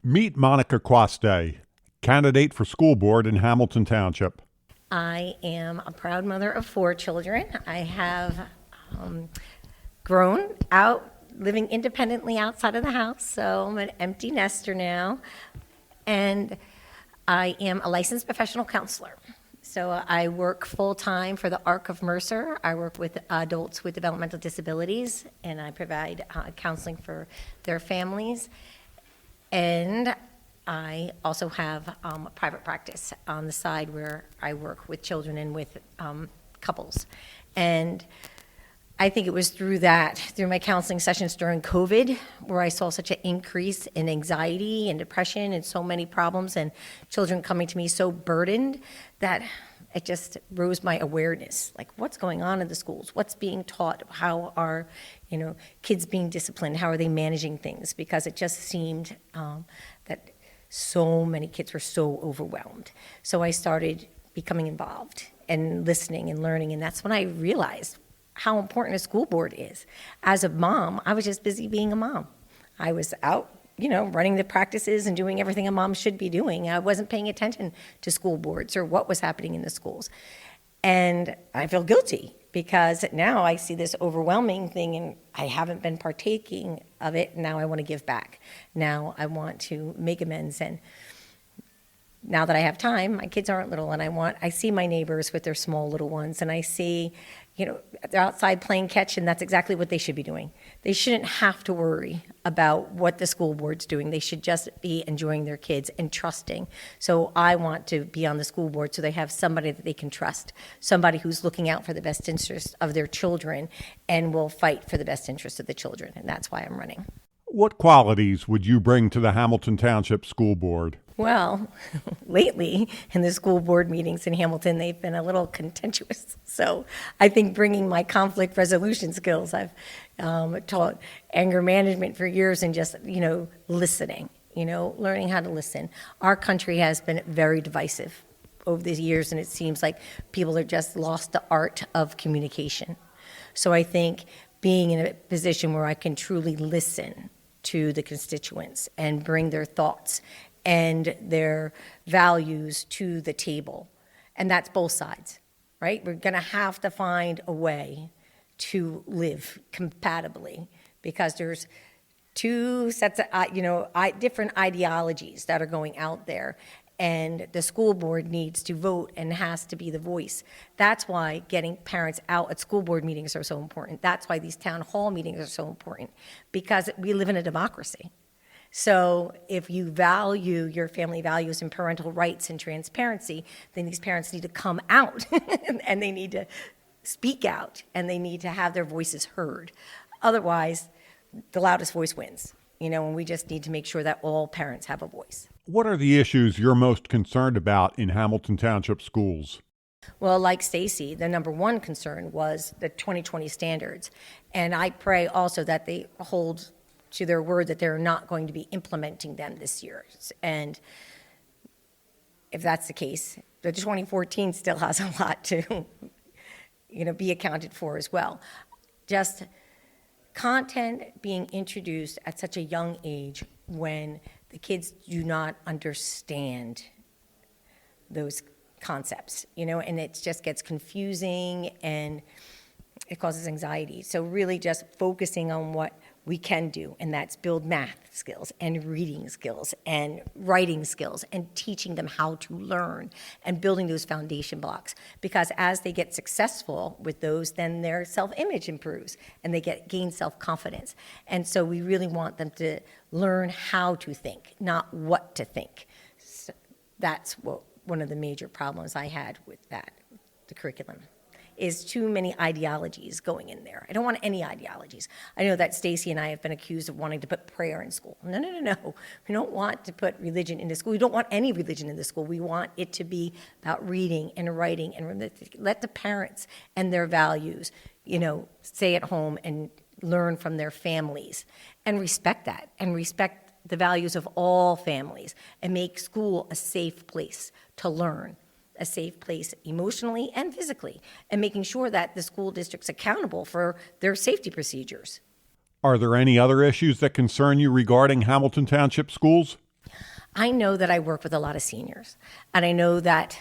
Meet Monica Quaste, candidate for school board in Hamilton Township. I am a proud mother of 4 children. I have um, grown out living independently outside of the house, so I'm an empty nester now. And I am a licensed professional counselor. So I work full-time for the ARC of Mercer. I work with adults with developmental disabilities, and I provide counseling for their families. And I also have a private practice on the side where I work with children and with couples. And I think it was through my counseling sessions during COVID, where I saw such an increase in anxiety and depression and so many problems and children coming to me so burdened that it just rose my awareness, like what's going on in the schools, what's being taught, how are, kids being disciplined, how are they managing things, because it just seemed that so many kids were so overwhelmed. So I started becoming involved and listening and learning, and that's when I realized how important a school board is. As a mom, I was just busy being a mom. I was out, running the practices and doing everything a mom should be doing. I wasn't paying attention to school boards or what was happening in the schools. And I feel guilty because now I see this overwhelming thing and I haven't been partaking of it. Now I want to give back. Now I want to make amends. And now that I have time, my kids aren't little, and I see my neighbors with their small little ones, and I see, they're outside playing catch, and that's exactly what they should be doing. They shouldn't have to worry about what the school board's doing. They should just be enjoying their kids and trusting. So I want to be on the school board so they have somebody that they can trust, somebody who's looking out for the best interest of their children and will fight for the best interest of the children, and that's why I'm running. What qualities would you bring to the Hamilton Township School Board? Well, lately in the school board meetings in Hamilton, they've been a little contentious. So I think bringing my conflict resolution skills, I've taught anger management for years and just, listening, learning how to listen. Our country has been very divisive over the years, and it seems like people have just lost the art of communication. So I think being in a position where I can truly listen to the constituents and bring their thoughts and their values to the table. And that's both sides, right? We're going to have to find a way to live compatibly because there's two sets of, different ideologies that are going out there. And the school board needs to vote and has to be the voice. That's why getting parents out at school board meetings are so important. That's why these town hall meetings are so important, because we live in a democracy. So if you value your family values and parental rights and transparency, then these parents need to come out and they need to speak out and they need to have their voices heard. Otherwise, the loudest voice wins, and we just need to make sure that all parents have a voice. What are the issues you're most concerned about in Hamilton Township schools? Well, like Stacy, the number one concern was the 2020 standards. And I pray also that they hold to their word that they're not going to be implementing them this year. And if that's the case, the 2014 still has a lot to, be accounted for as well. Just content being introduced at such a young age when the kids do not understand those concepts, and it just gets confusing and it causes anxiety. So really just focusing on what we can do, and that's build math skills and reading skills and writing skills and teaching them how to learn and building those foundation blocks. Because as they get successful with those, then their self-image improves and they gain self-confidence. And so we really want them to learn how to think, not what to think. So that's one of the major problems I had with the curriculum. Is too many ideologies going in there. I don't want any ideologies. I know that Stacy and I have been accused of wanting to put prayer in school. No. We don't want to put religion into school. We don't want any religion in the school. We want it to be about reading and writing and let the parents and their values, stay at home and learn from their families and respect that and respect the values of all families and make school a safe place to learn. A safe place emotionally and physically, and making sure that the school district's accountable for their safety procedures. Are there any other issues that concern you regarding Hamilton Township schools? I know that I work with a lot of seniors, and I know that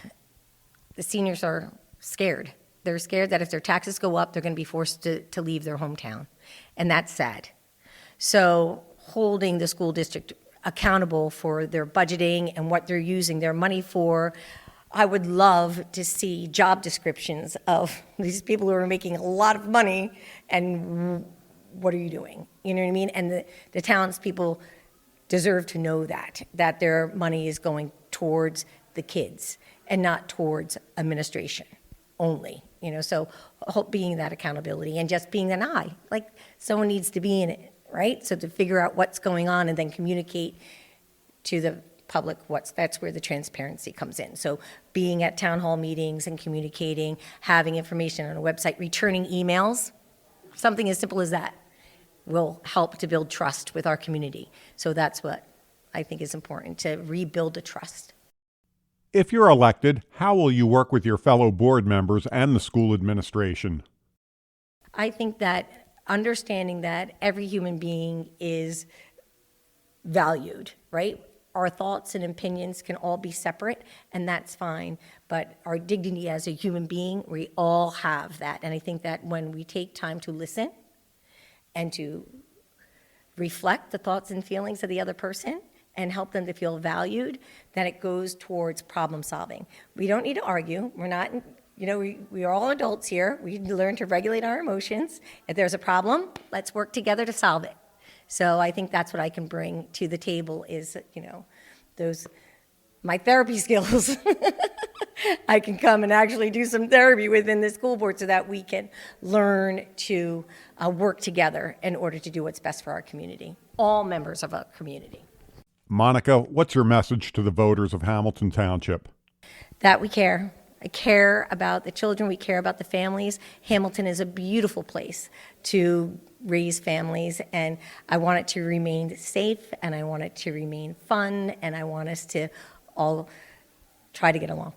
the seniors are scared. They're scared that if their taxes go up, they're going to be forced to leave their hometown, and that's sad. So holding the school district accountable for their budgeting and what they're using their money for, I would love to see job descriptions of these people who are making a lot of money and what are you doing? You know what I mean? And the townspeople deserve to know that their money is going towards the kids and not towards administration only. So being that accountability and just being an eye, like someone needs to be in it, right? So to figure out what's going on and then communicate to the public that's where the transparency comes in. So being at town hall meetings and communicating, having information on a website, returning emails, something as simple as that will help to build trust with our community. So that's what I think is important, to rebuild the trust. If you're elected, how will you work with your fellow board members and the school administration? I think that understanding that every human being is valued, right? Our thoughts and opinions can all be separate, and that's fine. But our dignity as a human being, we all have that. And I think that when we take time to listen and to reflect the thoughts and feelings of the other person and help them to feel valued, then it goes towards problem solving. We don't need to argue. We're not, we are all adults here. We need to learn to regulate our emotions. If there's a problem, let's work together to solve it. So I think that's what I can bring to the table is, my therapy skills. I can come and actually do some therapy within the school board so that we can learn to work together in order to do what's best for our community, all members of our community. Monica, what's your message to the voters of Hamilton Township? That we care. I care about the children. We care about the families. Hamilton is a beautiful place to raise families, and I want it to remain safe, and I want it to remain fun, and I want us to all try to get along.